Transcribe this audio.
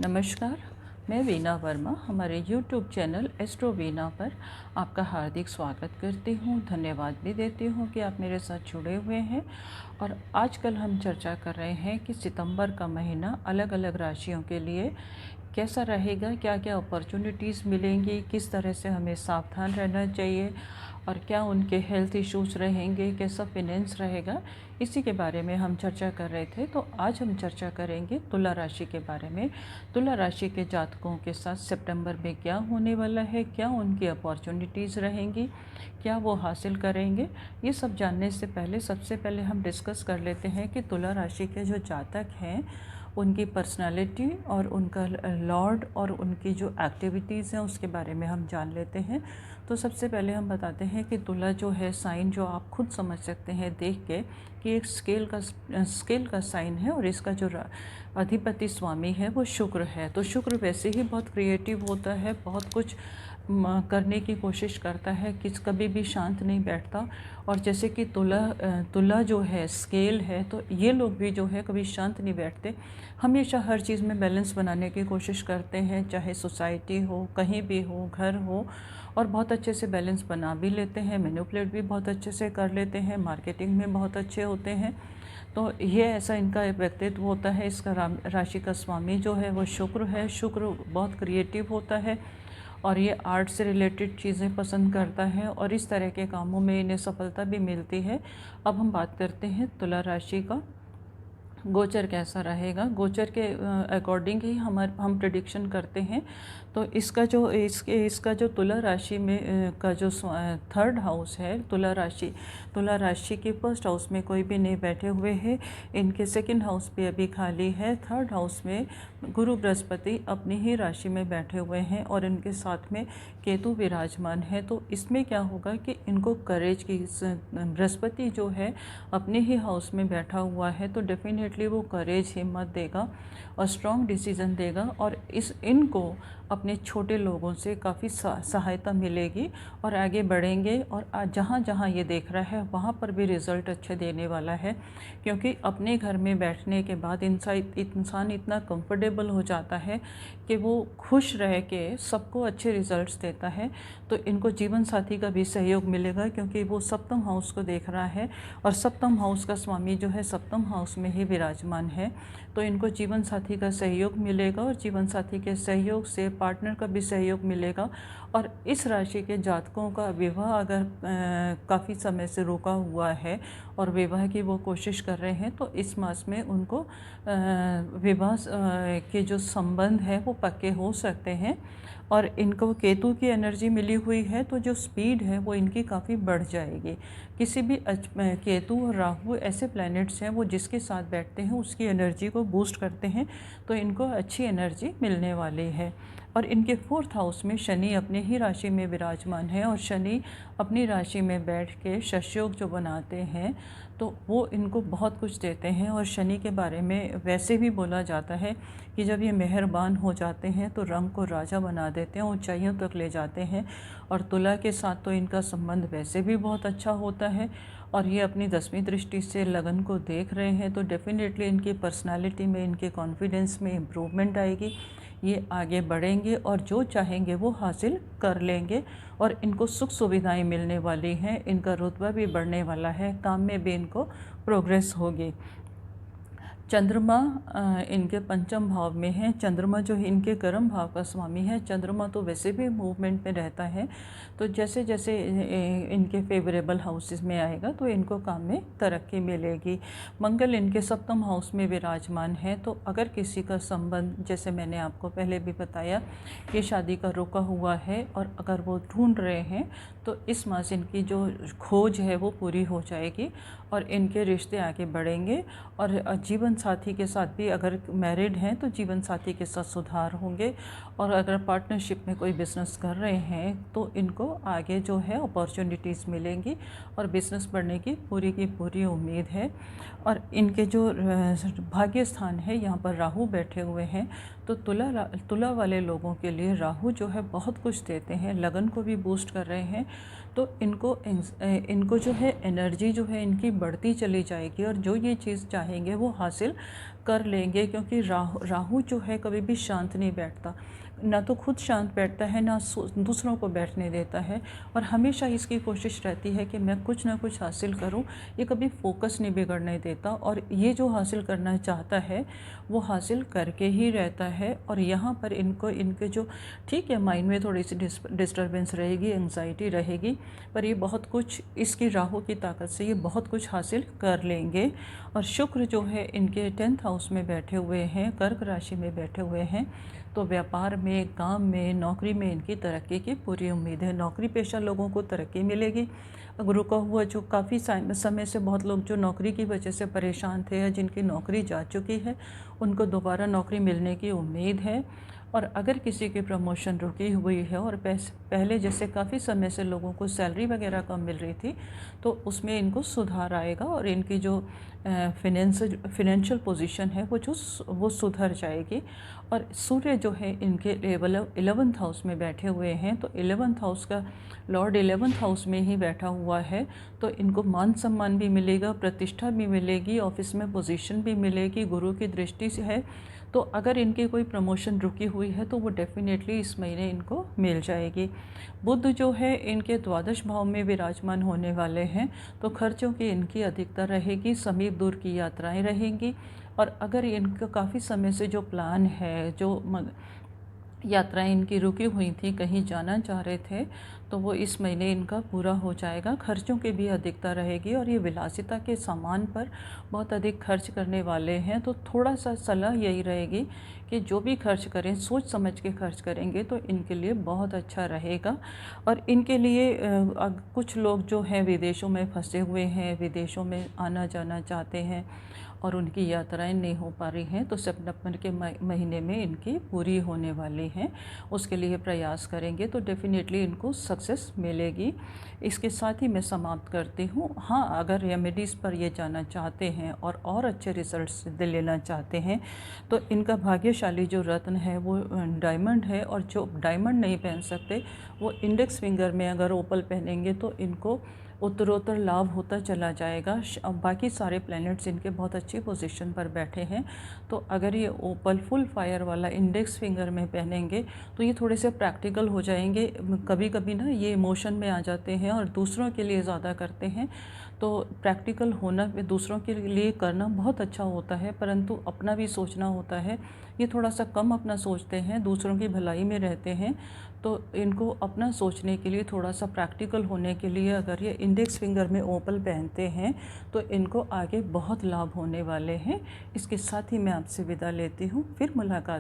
नमस्कार, मैं वीना वर्मा हमारे यूट्यूब चैनल एस्ट्रो वीना पर आपका हार्दिक स्वागत करती हूँ। धन्यवाद भी देती हूँ कि आप मेरे साथ जुड़े हुए हैं। और आजकल हम चर्चा कर रहे हैं कि सितंबर का महीना अलग अलग राशियों के लिए कैसा रहेगा, क्या क्या अपॉर्चुनिटीज़ मिलेंगी, किस तरह से हमें सावधान रहना चाहिए और क्या उनके हेल्थ इश्यूज़ रहेंगे, कैसा फाइनेंस रहेगा, इसी के बारे में हम चर्चा कर रहे थे। तो आज हम चर्चा करेंगे तुला राशि के बारे में। तुला राशि के जातकों के साथ सितंबर में क्या होने वाला है, क्या उनकी अपॉर्चुनिटीज़ रहेंगी, क्या वो हासिल करेंगे। ये सब जानने से पहले सबसे पहले हम डिस्कस कर लेते हैं कि तुला राशि के जो जातक हैं उनकी पर्सनालिटी और उनका लॉर्ड और उनकी जो एक्टिविटीज़ हैं उसके बारे में हम जान लेते हैं। तो सबसे पहले हम बताते हैं कि तुला जो है साइन, जो आप खुद समझ सकते हैं देख के कि एक स्केल का साइन है और इसका जो अधिपति स्वामी है वो शुक्र है। तो शुक्र वैसे ही बहुत क्रिएटिव होता है, बहुत कुछ करने की कोशिश करता है, कभी भी शांत नहीं बैठता। और जैसे कि तुला जो है स्केल है, तो ये लोग भी जो है कभी शांत नहीं बैठते, हमेशा हर चीज़ में बैलेंस बनाने की कोशिश करते हैं, चाहे सोसाइटी हो, कहीं भी हो, घर हो, और बहुत अच्छे से बैलेंस बना भी लेते हैं, मैनिपुलेट भी बहुत अच्छे से कर लेते हैं, मार्केटिंग में बहुत अच्छे होते हैं। तो ये ऐसा इनका एक व्यक्तित्व होता है। इसका राशि का स्वामी जो है वो शुक्र है। शुक्र बहुत क्रिएटिव होता है और ये आर्ट से रिलेटेड चीज़ें पसंद करता है और इस तरह के कामों में इन्हें सफलता भी मिलती है। अब हम बात करते हैं तुला राशि का गोचर कैसा रहेगा। गोचर के अकॉर्डिंग ही हम प्रिडिक्शन करते हैं। तो इसका जो तुला राशि में का जो थर्ड हाउस है, तुला राशि के फर्स्ट हाउस में कोई भी नहीं बैठे हुए हैं, इनके सेकंड हाउस भी अभी खाली है। थर्ड हाउस में गुरु बृहस्पति अपनी ही राशि में बैठे हुए हैं और इनके साथ में केतु विराजमान है। तो इसमें क्या होगा कि इनको करेज की, बृहस्पति जो है अपने ही हाउस में बैठा हुआ है तो डेफिनेटली वो करेज, हिम्मत देगा और स्ट्रॉन्ग डिसीज़न देगा और इनको अपने छोटे लोगों से काफ़ी सहायता मिलेगी और आगे बढ़ेंगे। और जहाँ जहाँ ये देख रहा है वहाँ पर भी रिज़ल्ट अच्छे देने वाला है, क्योंकि अपने घर में बैठने के बाद इंसान इतना कंफर्टेबल हो जाता है कि वो खुश रह के सबको अच्छे रिज़ल्ट्स देता है। तो इनको जीवन साथी का भी सहयोग मिलेगा, क्योंकि वो सप्तम हाउस को देख रहा है और सप्तम हाउस का स्वामी जो है सप्तम हाउस में ही विराजमान है। तो इनको जीवन साथी का सहयोग मिलेगा और जीवन साथी के सहयोग से पार्टनर का भी सहयोग मिलेगा। और इस राशि के जातकों का विवाह अगर काफ़ी समय से रुका हुआ है और विवाह की वो कोशिश कर रहे हैं, तो इस मास में उनको विवाह के जो संबंध है वो पक्के हो सकते हैं। और इनको केतु की एनर्जी मिली हुई है, तो जो स्पीड है वो इनकी काफ़ी बढ़ जाएगी। किसी भी केतु और राहु ऐसे प्लैनेट्स हैं वो जिसके साथ बैठते हैं उसकी एनर्जी को बूस्ट करते हैं, तो इनको अच्छी एनर्जी मिलने वाली है। और इनके फोर्थ हाउस में शनि अपने ही राशि में विराजमान है और शनि अपनी राशि में बैठ के शशयोग जो बनाते हैं तो वो इनको बहुत कुछ देते हैं। और शनि के बारे में वैसे भी बोला जाता है कि जब ये मेहरबान हो जाते हैं तो रंग को राजा बना देते हैं, ऊंचाइयों तक ले जाते हैं। और तुला के साथ तो इनका संबंध वैसे भी बहुत अच्छा होता है और ये अपनी 10वीं दृष्टि से लगन को देख रहे हैं, तो डेफिनेटली इनकी पर्सनालिटी में, इनके कॉन्फिडेंस में इम्प्रूवमेंट आएगी। ये आगे बढ़ेंगे और जो चाहेंगे वो हासिल कर लेंगे और इनको सुख सुविधाएं मिलने वाली हैं। इनका रुतबा भी बढ़ने वाला है, काम में भी इनको प्रोग्रेस होगी। चंद्रमा इनके पंचम भाव में है। चंद्रमा जो इनके कर्म भाव का स्वामी है। चंद्रमा तो वैसे भी मूवमेंट में रहता है, तो जैसे जैसे इनके फेवरेबल हाउसेस में आएगा तो इनको काम में तरक्की मिलेगी। मंगल इनके सप्तम हाउस में विराजमान है, तो अगर किसी का संबंध, जैसे मैंने आपको पहले भी बताया कि शादी का रुका हुआ है और अगर वो ढूंढ रहे हैं तो इस मास इनकी जो खोज है वो पूरी हो जाएगी और इनके रिश्ते आगे बढ़ेंगे। और जीवन साथी के साथ भी, अगर मैरिड हैं तो जीवन साथी के साथ सुधार होंगे। और अगर पार्टनरशिप में कोई बिज़नेस कर रहे हैं तो इनको आगे जो है अपॉर्चुनिटीज़ मिलेंगी और बिज़नेस बढ़ने की पूरी उम्मीद है। और इनके जो भाग्य स्थान है यहाँ पर राहु बैठे हुए हैं, तो तुला वाले लोगों के लिए राहु जो है बहुत कुछ देते हैं, लगन को भी बूस्ट कर रहे हैं। तो इनको जो है एनर्जी जो है इनकी बढ़ती चली जाएगी और जो ये चीज़ चाहेंगे वो हासिल कर लेंगे, क्योंकि राहु जो है कभी भी शांत नहीं बैठता, ना तो खुद शांत बैठता है, ना दूसरों को बैठने देता है, और हमेशा इसकी कोशिश रहती है कि मैं कुछ ना कुछ हासिल करूं। ये कभी फोकस नहीं बिगड़ने देता और ये जो हासिल करना चाहता है वो हासिल करके ही रहता है। और यहाँ पर इनके जो ठीक है माइंड में थोड़ी सी डिस्टर्बेंस रहेगी, एंग्जाइटी रहेगी, पर ये बहुत कुछ इसकी राहु की ताकत से ये बहुत कुछ हासिल कर लेंगे। और शुक्र जो है इनके 10th हाउस में बैठे हुए हैं, कर्क राशि में बैठे हुए हैं, तो व्यापार में, काम में, नौकरी में इनकी तरक्की की पूरी उम्मीद है। नौकरी पेशा लोगों को तरक्की मिलेगी। रुका हुआ जो काफ़ी समय से बहुत लोग जो नौकरी की वजह से परेशान थे या जिनकी नौकरी जा चुकी है उनको दोबारा नौकरी मिलने की उम्मीद है। और अगर किसी की प्रमोशन रुकी हुई है और पहले जैसे काफ़ी समय से लोगों को सैलरी वगैरह कम मिल रही थी तो उसमें इनको सुधार आएगा और इनकी जो फिनेंशियल पोजीशन है वो सुधर जाएगी। और सूर्य जो है इनके 11th हाउस में बैठे हुए हैं, तो 11th हाउस का लॉर्ड 11th हाउस में ही बैठा हुआ है, तो इनको मान सम्मान भी मिलेगा, प्रतिष्ठा भी मिलेगी, ऑफिस में पोजीशन भी मिलेगी, गुरु की दृष्टि से है। तो अगर इनकी कोई प्रमोशन रुकी हुई है तो वो डेफिनेटली इस महीने इनको मिल जाएगी। बुध जो है इनके द्वादश भाव में विराजमान होने वाले हैं, तो खर्चों की इनकी अधिकता रहेगी, समीप दूर की यात्राएं रहेंगी। और अगर इनका काफ़ी समय से जो प्लान है, जो यात्राएं इनकी रुकी हुई थी, कहीं जाना चाह रहे थे, तो वो इस महीने इनका पूरा हो जाएगा। खर्चों की भी अधिकता रहेगी और ये विलासिता के सामान पर बहुत अधिक खर्च करने वाले हैं, तो थोड़ा सा सलाह यही रहेगी कि जो भी खर्च करें सोच समझ के खर्च करेंगे तो इनके लिए बहुत अच्छा रहेगा। और इनके लिए कुछ लोग जो हैं विदेशों में फंसे हुए हैं, विदेशों में आना जाना चाहते हैं और उनकी यात्राएं नहीं हो पा रही हैं, तो सितंबर के महीने में इनकी पूरी होने वाली हैं। उसके लिए प्रयास करेंगे तो डेफिनेटली इनको सक्सेस मिलेगी। इसके साथ ही मैं समाप्त करती हूँ। हाँ, अगर रेमेडीज़ पर ये जाना चाहते हैं और अच्छे रिजल्ट्स लेना चाहते हैं तो इनका भाग्यशाली जो रत्न है वो डायमंड है। और जो डायमंड नहीं पहन सकते वो इंडेक्स फिंगर में अगर ओपल पहनेंगे तो इनको उत्तरोत्तर लाभ होता चला जाएगा। बाकी सारे प्लैनेट्स इनके बहुत अच्छी पोजीशन पर बैठे हैं, तो अगर ये ओपल फुल फायर वाला इंडेक्स फिंगर में पहनेंगे तो ये थोड़े से प्रैक्टिकल हो जाएंगे। कभी कभी ना ये इमोशन में आ जाते हैं और दूसरों के लिए ज़्यादा करते हैं, तो प्रैक्टिकल होना दूसरों के लिए करना बहुत अच्छा होता है, परंतु अपना भी सोचना होता है। ये थोड़ा सा कम अपना सोचते हैं, दूसरों की भलाई में रहते हैं, तो इनको अपना सोचने के लिए, थोड़ा सा प्रैक्टिकल होने के लिए अगर ये इंडेक्स फिंगर में ओपल पहनते हैं तो इनको आगे बहुत लाभ होने वाले हैं। इसके साथ ही मैं आपसे विदा लेती हूँ, फिर मुलाकात।